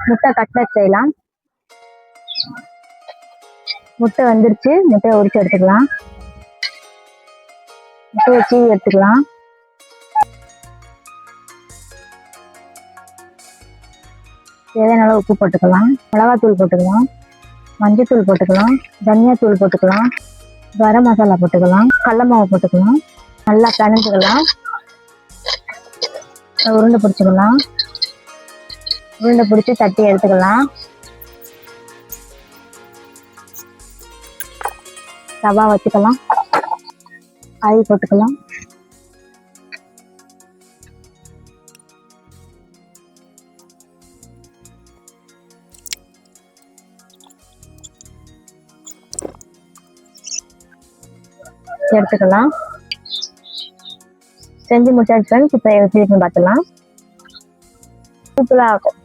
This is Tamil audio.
முட்டை கட்லட் செய்யலாம். முட்டை வந்துருச்சு, முட்டையை உரிச்சு எடுத்துக்கலாம். முட்டையை சீவி எடுத்துக்கலாம். தேவையான அளவு உப்பு போட்டுக்கலாம். மிளகாத்தூள் போட்டுக்கலாம். மஞ்சத்தூள் போட்டுக்கலாம். தனியாத்தூள் போட்டுக்கலாம். கரம் மசாலா போட்டுக்கலாம். கடல மாவு போட்டுக்கலாம். நல்லா கலந்துக்கலாம். உருண்டை பிடிச்சிக்கலாம். உருண்டை பிடிச்சி தட்டி எடுத்துக்கலாம். தவா வச்சுக்கலாம். காய் போட்டுக்கலாம். எடுத்துக்கலாம். செஞ்சு முடிச்சாச்சு ஃப்ரெண்ட்ஸ். இப்போ எப்படி இருக்குன்னு பார்த்துக்கலாம். சூப்பராக இருக்கும்.